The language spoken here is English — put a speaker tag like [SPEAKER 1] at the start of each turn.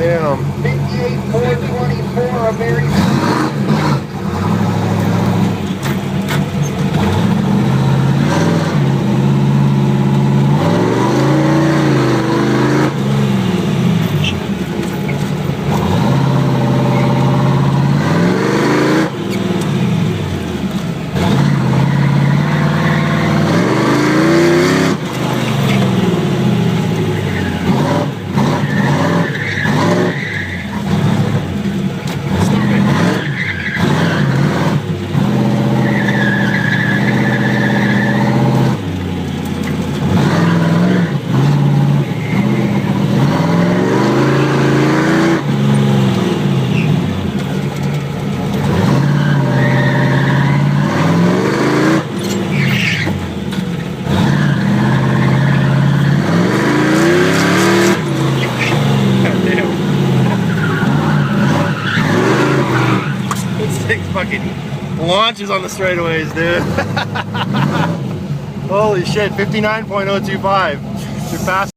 [SPEAKER 1] Damn.
[SPEAKER 2] 58,424, a very
[SPEAKER 1] Fucking launches on the straightaways, dude. Holy shit, 59.025. You're fast.